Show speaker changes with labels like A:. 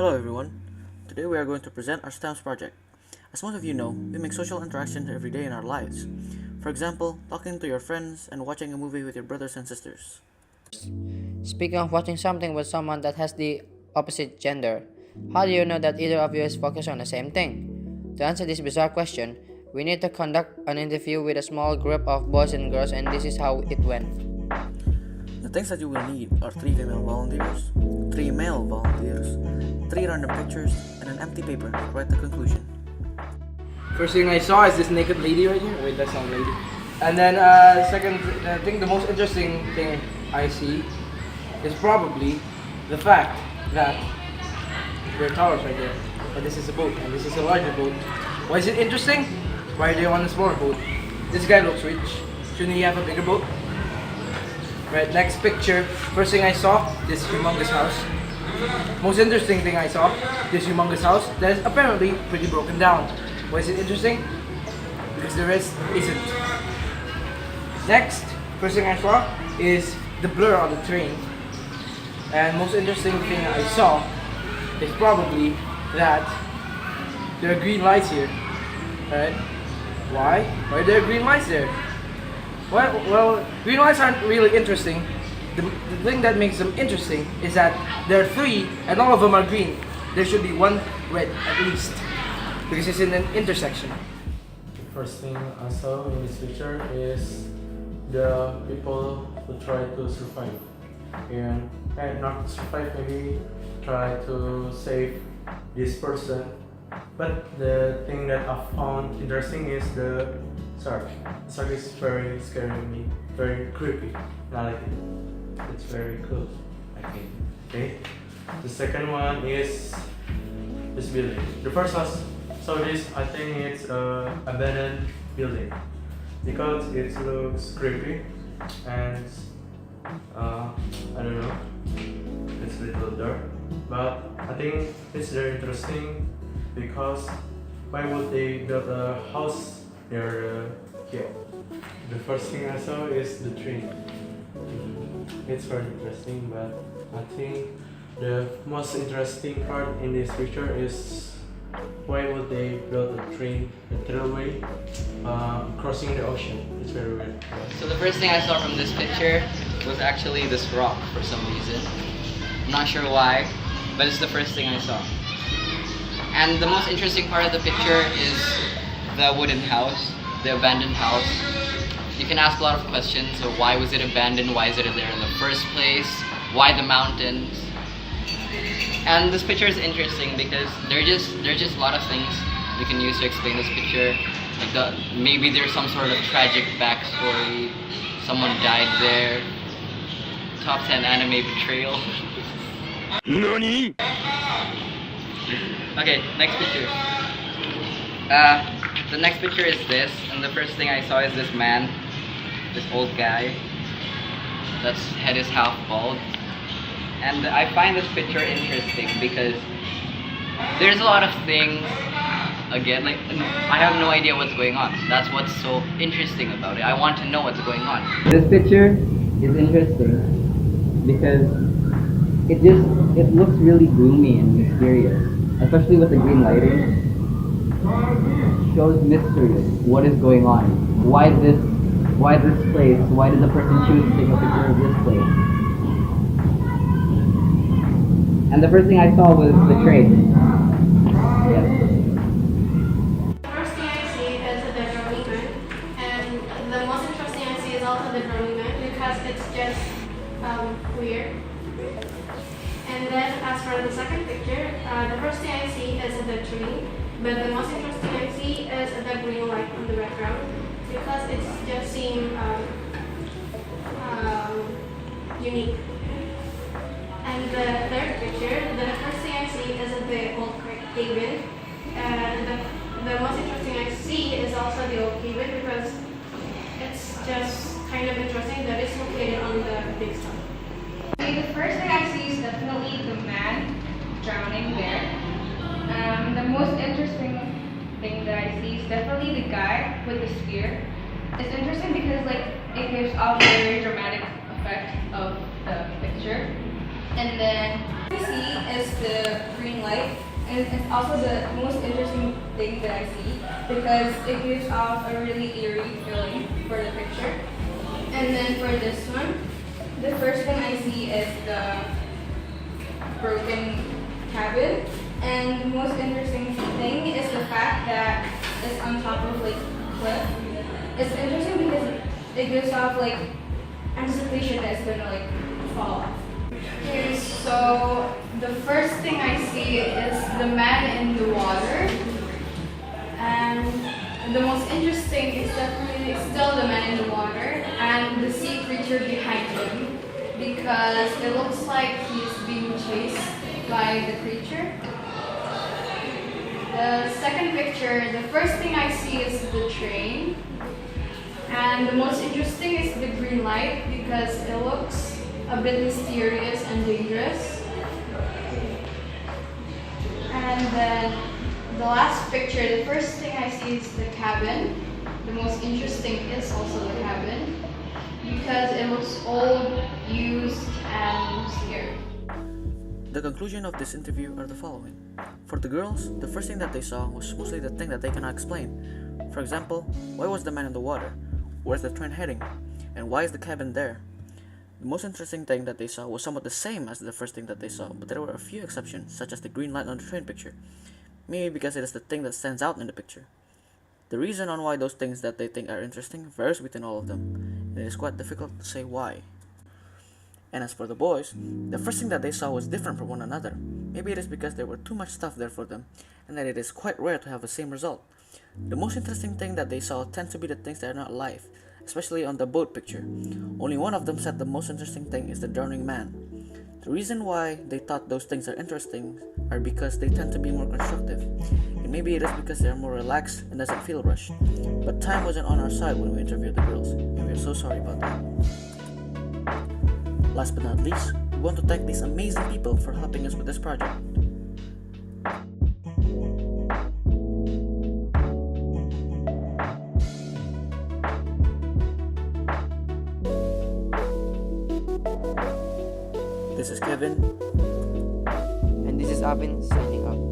A: Hello everyone. Today we are going to present our STEMS project. As most of you know, we make social interactions every day in our lives. For example, talking to your friends and watching a movie with your brothers and sisters.
B: Speaking of watching something with someone that has the opposite gender, how do you know that either of you is focused on the same thing? To answer this bizarre question, we need to conduct an interview with a small group of boys and girls, and this is how it went.
A: The things that you will need are 3 female volunteers, 3 male volunteers, 3 random pictures, and an empty paper to write the conclusion.
C: First thing I saw is this naked lady right here. Wait, that's not a lady. And then second thing, the most interesting thing I see is probably the fact that there are towers right there. But this is a boat, and this is a larger boat. Why is it interesting? Why are they on a smaller boat? This guy looks rich. Shouldn't he have a bigger boat? Right, next picture. First thing I saw, this humongous house. Most interesting thing I saw, this humongous house that is apparently pretty broken down. Why is it interesting? Because the rest isn't. Next, first thing I saw is the blur on the train. And most interesting thing I saw is probably that there are green lights here. Right? Why? Why are there green lights there? Well, green lights aren't really interesting. The thing that makes them interesting is that there are 3 and all of them are green. There should be 1 red at least, because it's in an intersection.
D: First thing I saw in this picture is the people who try to survive and not survive, maybe try to save this person. But the thing that I found interesting is the shark. The shark is very scaring me, very creepy. I like it. It's very cool, I think. Okay. The second one is this building. The first house. So this, I think it's a abandoned building because it looks creepy and I don't know, it's a little dark, but I think it's very interesting because why would they build a house near here? The first thing I saw is the tree. It's very interesting, but I think the most interesting part in this picture is why would they build a train, a railway, crossing the ocean? It's very weird.
E: So the first thing I saw from this picture was actually this rock for some reason. I'm not sure why, but it's the first thing I saw. And the most interesting part of the picture is the wooden house, the abandoned house. You can ask a lot of questions. So why was it abandoned? Why is it there in the first place? Why the mountains? And this picture is interesting because there are just a lot of things we can use to explain this picture. Like maybe there's some sort of tragic backstory. Someone died there. Top 10 anime betrayal.
F: NANI?
E: Okay, next picture. The next picture is this, and the first thing I saw is this man, this old guy, that's head is half bald. And I find this picture interesting because there's a lot of things, again, like I have no idea what's going on. That's what's so interesting about it. I want to know what's going on.
G: This picture is interesting because it looks really gloomy and mysterious, especially with the green lighting. Shows mystery. What is going on? Why this place? Why did the person choose to take a picture of this place? And the first thing I saw was the train. Yes.
H: First thing I see is the drawing man, and the most interesting I see is also the drawing man because it's just weird. And then as for the second picture, the first thing I see is the tree, but the most interesting I see is the green light on the background because it's just seem unique. And the third picture, the first thing I see is the old cabin. And the most interesting I see is also the old cabin because it's just kind of interesting that it's located on the big stone.
I: Okay, the first thing I see is definitely the man drowning there. The most interesting thing that I see is definitely the guy with the spear. It's interesting because it gives off a very dramatic effect of the picture. And then what we see is the green green light, and it's also the most interesting thing that I see because it gives off a really eerie feeling for the picture. And then for this one, the first thing I see is the broken cabin, and the most interesting thing is the fact that it's on top of like cliff. It's interesting because it gives off like anticipation that it's gonna like fall off.
H: Okay, so the first thing I see is the man in the water, and the most interesting is definitely still the man in the water and the sea creature behind him, because it looks like he's being chased by the creature. The second picture, the first thing I see is the train, and the most interesting is the green light because it looks a bit mysterious and dangerous. And then the last picture, the first thing I see is the cabin. The most interesting is also the cabin because it looks old, used, and scary.
A: The conclusion of this interview are the following. For the girls, the first thing that they saw was mostly the thing that they cannot explain. For example, why was the man in the water? Where's the train heading? And why is the cabin there? The most interesting thing that they saw was somewhat the same as the first thing that they saw, but there were a few exceptions, such as the green light on the train picture. Maybe because it is the thing that stands out in the picture. The reason on why those things that they think are interesting varies between all of them, and it is quite difficult to say why. And as for the boys, the first thing that they saw was different from one another. Maybe it is because there were too much stuff there for them, and that it is quite rare to have the same result. The most interesting thing that they saw tend to be the things that are not alive, especially on the boat picture. Only one of them said the most interesting thing is the drowning man. The reason why they thought those things are interesting are because they tend to be more constructive. And maybe it is because they are more relaxed and doesn't feel rushed. But time wasn't on our side when we interviewed the girls, and we are so sorry about that. Last but not least, we want to thank these amazing people for helping us with this project. This is Kevin.
B: And this is Avin signing out.